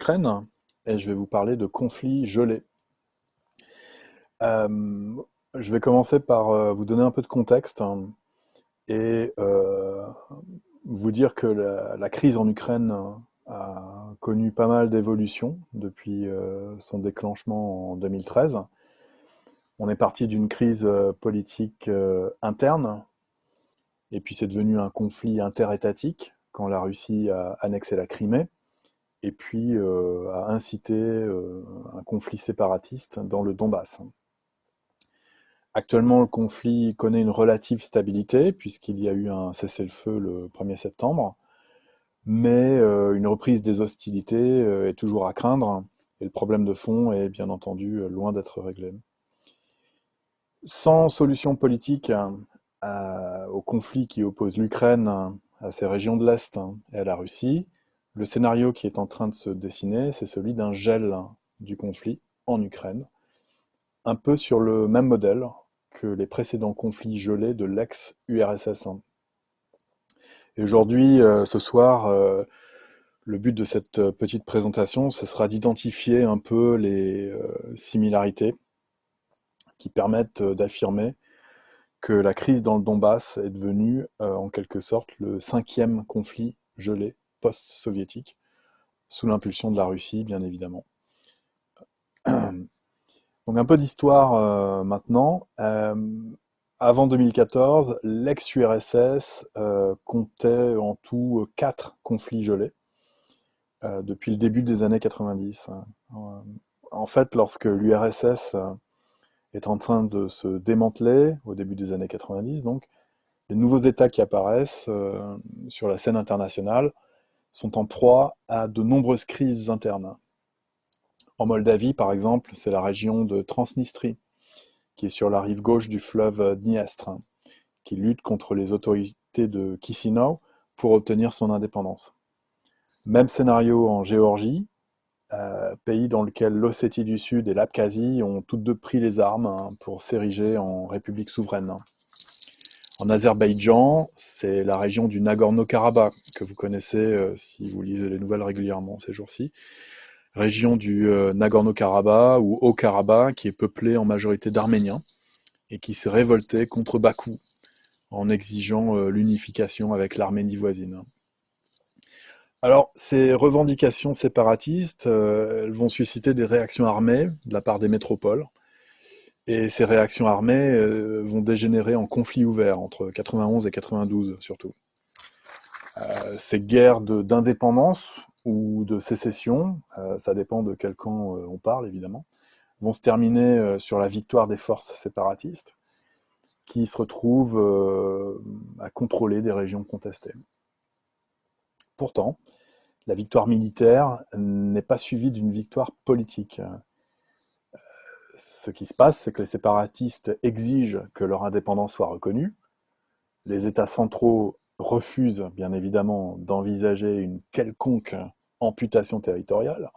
Ukraine et je vais vous parler de conflits gelés. Euh, je vais commencer par vous donner un peu de contexte et vous dire que la crise en Ukraine a connu pas mal d'évolutions depuis son déclenchement en 2013. On est parti d'une crise politique interne et puis c'est devenu un conflit interétatique quand la Russie a annexé la Crimée et puis a incité un conflit séparatiste dans le Donbass. Actuellement, le conflit connaît une relative stabilité, puisqu'il y a eu un cessez-le-feu le 1er septembre, mais une reprise des hostilités est toujours à craindre, et le problème de fond est bien entendu loin d'être réglé. Sans solution politique au conflit qui oppose l'Ukraine à ses régions de l'Est et à la Russie, le scénario qui est en train de se dessiner, c'est celui d'un gel du conflit en Ukraine, un peu sur le même modèle que les précédents conflits gelés de l'ex-URSS. Et aujourd'hui, ce soir, le but de cette petite présentation, ce sera d'identifier un peu les similarités qui permettent d'affirmer que la crise dans le Donbass est devenue en quelque sorte le 5e conflit gelé post-soviétique, sous l'impulsion de la Russie, bien évidemment. Donc un peu d'histoire maintenant. Avant 2014, l'ex-URSS comptait en tout 4 conflits gelés depuis le début des années 90. En fait, lorsque l'URSS est en train de se démanteler, au début des années 90, donc, les nouveaux États qui apparaissent sur la scène internationale sont en proie à de nombreuses crises internes. En Moldavie, par exemple, c'est la région de Transnistrie, qui est sur la rive gauche du fleuve Dniestre, qui lutte contre les autorités de Chisinau pour obtenir son indépendance. Même scénario en Géorgie, pays dans lequel l'Ossétie du Sud et l'Abkhazie ont toutes deux pris les armes pour s'ériger en république souveraine. En Azerbaïdjan, c'est la région du Nagorno-Karabakh, que vous connaissez si vous lisez les nouvelles régulièrement ces jours-ci. Région du Nagorno-Karabakh ou Haut-Karabakh qui est peuplée en majorité d'Arméniens et qui s'est révoltée contre Bakou en exigeant l'unification avec l'Arménie voisine. Alors, ces revendications séparatistes, elles vont susciter des réactions armées de la part des métropoles, et ces réactions armées vont dégénérer en conflits ouverts entre 91 et 92 surtout. Ces guerres d'indépendance ou de sécession, ça dépend de quel camp on parle évidemment, vont se terminer sur la victoire des forces séparatistes qui se retrouvent à contrôler des régions contestées. Pourtant, la victoire militaire n'est pas suivie d'une victoire politique. Ce qui se passe, c'est que les séparatistes exigent que leur indépendance soit reconnue. Les États centraux refusent, bien évidemment, d'envisager une quelconque amputation territoriale.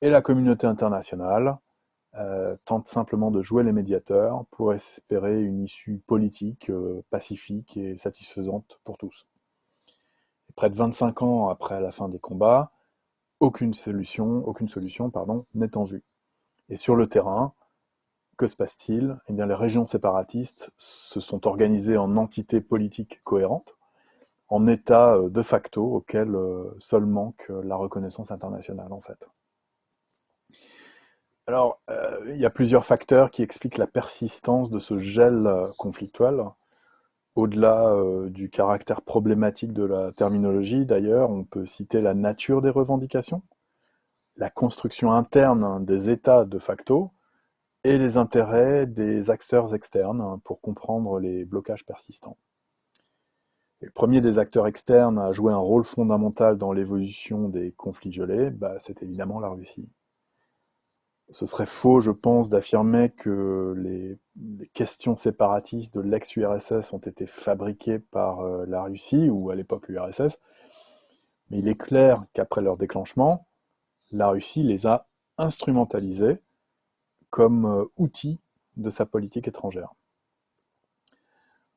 Et la communauté internationale tente simplement de jouer les médiateurs pour espérer une issue politique, pacifique et satisfaisante pour tous. Et près de 25 ans après la fin des combats, aucune solution n'est en vue. Et sur le terrain, que se passe-t-il? Eh bien, les régions séparatistes se sont organisées en entités politiques cohérentes, en États de facto auxquels seul manque la reconnaissance internationale, en fait. Alors, il y a plusieurs facteurs qui expliquent la persistance de ce gel conflictuel. Au-delà du caractère problématique de la terminologie, d'ailleurs, on peut citer la nature des revendications, la construction interne des États de facto, et les intérêts des acteurs externes pour comprendre les blocages persistants. Et le premier des acteurs externes à jouer un rôle fondamental dans l'évolution des conflits gelés, c'est évidemment la Russie. Ce serait faux, je pense, d'affirmer que les questions séparatistes de l'ex-URSS ont été fabriquées par la Russie, ou à l'époque l'URSS, mais il est clair qu'après leur déclenchement, la Russie les a instrumentalisées comme outil de sa politique étrangère.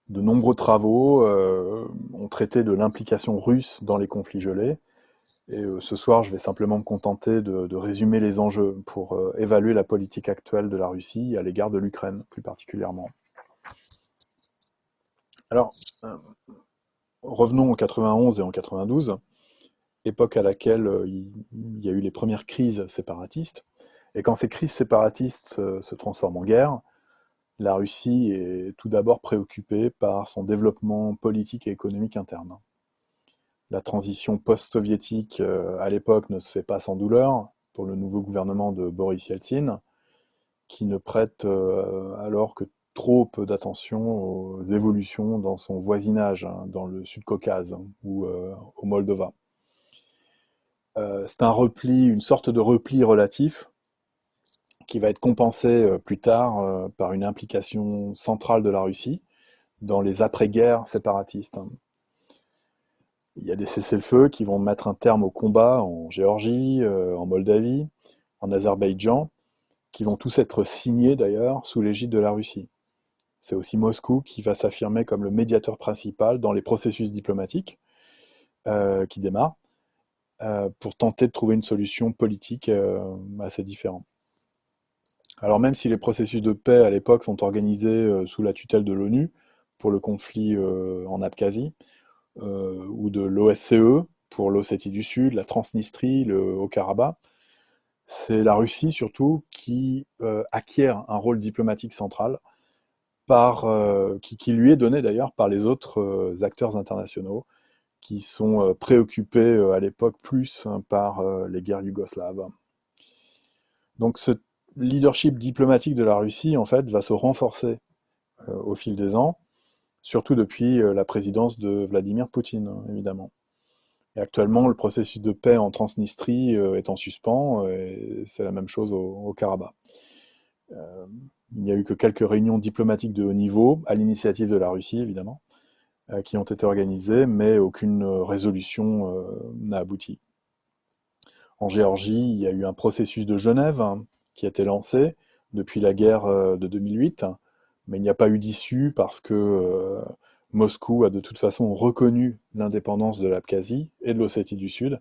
De nombreux travaux ont traité de l'implication russe dans les conflits gelés, Et ce soir, je vais simplement me contenter de résumer les enjeux pour évaluer la politique actuelle de la Russie à l'égard de l'Ukraine, plus particulièrement. Alors, euh, revenons en 91 et en 92, époque à laquelle il y a eu les premières crises séparatistes. Et quand ces crises séparatistes se transforment en guerre, la Russie est tout d'abord préoccupée par son développement politique et économique interne. La transition post-soviétique à l'époque ne se fait pas sans douleur pour le nouveau gouvernement de Boris Yeltsin, qui ne prête alors que trop peu d'attention aux évolutions dans son voisinage, hein, dans le Sud-Caucase ou au Moldova. C'est un repli, une sorte de repli relatif qui va être compensé plus tard par une implication centrale de la Russie dans les après-guerres séparatistes. Il y a des cessez-le-feu qui vont mettre un terme au combat en Géorgie, en Moldavie, en Azerbaïdjan, qui vont tous être signés d'ailleurs sous l'égide de la Russie. C'est aussi Moscou qui va s'affirmer comme le médiateur principal dans les processus diplomatiques qui démarrent pour tenter de trouver une solution politique à ces différends. Alors même si les processus de paix à l'époque sont organisés sous la tutelle de l'ONU pour le conflit en Abkhazie, ou de l'OSCE pour l'Ossétie du Sud, la Transnistrie, le Haut-Karabakh, c'est la Russie surtout qui acquiert un rôle diplomatique central qui lui est donné d'ailleurs par les autres acteurs internationaux qui sont préoccupés à l'époque plus hein, par les guerres yougoslaves. Donc ce leadership diplomatique de la Russie en fait va se renforcer au fil des ans, surtout depuis la présidence de Vladimir Poutine, évidemment. Et actuellement, le processus de paix en Transnistrie est en suspens, et c'est la même chose au Karabakh. Euh, il n'y a eu que quelques réunions diplomatiques de haut niveau, à l'initiative de la Russie, évidemment, qui ont été organisées, mais aucune résolution n'a abouti. En Géorgie, il y a eu un processus de Genève hein, qui a été lancé depuis la guerre de 2008, mais il n'y a pas eu d'issue parce que Moscou a de toute façon reconnu l'indépendance de l'Abkhazie et de l'Ossétie du Sud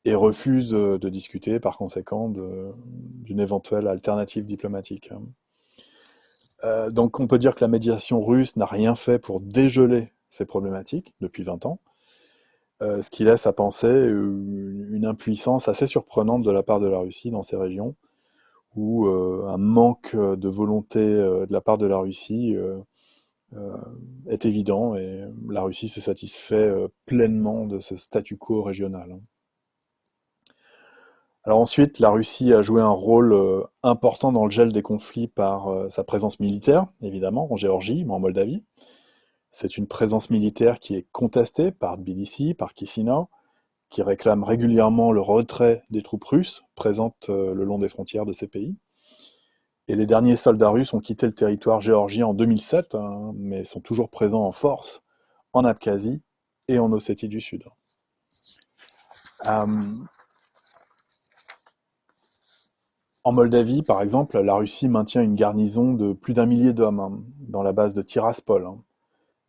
et refuse de discuter par conséquent d'une éventuelle alternative diplomatique. Donc on peut dire que la médiation russe n'a rien fait pour dégeler ces problématiques depuis 20 ans, ce qui laisse à penser une impuissance assez surprenante de la part de la Russie dans ces régions, ou un manque de volonté de la part de la Russie euh, est évident, et la Russie se satisfait pleinement de ce statu quo régional. Alors ensuite, la Russie a joué un rôle important dans le gel des conflits par sa présence militaire, évidemment, en Géorgie, mais en Moldavie. C'est une présence militaire qui est contestée par Tbilissi, par Chisinau, qui réclame régulièrement le retrait des troupes russes présentes le long des frontières de ces pays. Et les derniers soldats russes ont quitté le territoire géorgien en 2007, hein, mais sont toujours présents en force en Abkhazie et en Ossétie du Sud. Euh, En Moldavie, par exemple, la Russie maintient une garnison de plus d'un millier d'hommes hein, dans la base de Tiraspol. Hein.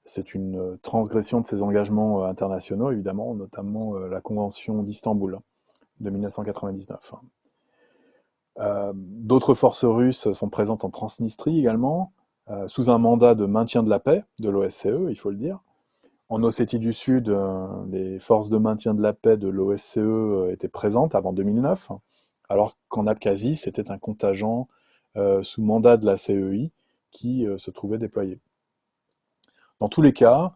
C'est une transgression de ses engagements internationaux, évidemment, notamment la Convention d'Istanbul de 1999. D'autres forces russes sont présentes en Transnistrie également, sous un mandat de maintien de la paix de l'OSCE, il faut le dire. En Ossétie du Sud, les forces de maintien de la paix de l'OSCE étaient présentes avant 2009, alors qu'en Abkhazie, c'était un contingent sous mandat de la CEI qui se trouvait déployé. Dans tous les cas,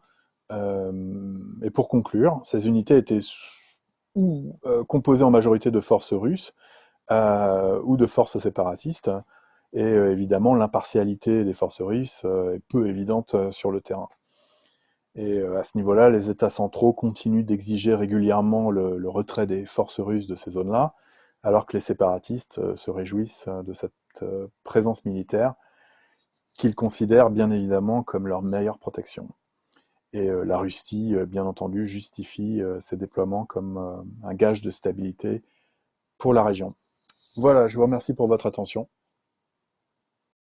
et pour conclure, ces unités étaient ou composées en majorité de forces russes ou de forces séparatistes, et évidemment l'impartialité des forces russes est peu évidente sur le terrain. Et à ce niveau-là, les États centraux continuent d'exiger régulièrement le retrait des forces russes de ces zones-là, alors que les séparatistes se réjouissent de cette présence militaire qu'ils considèrent bien évidemment comme leur meilleure protection. Et la Russie, bien entendu, justifie ces déploiements comme un gage de stabilité pour la région. Voilà, je vous remercie pour votre attention.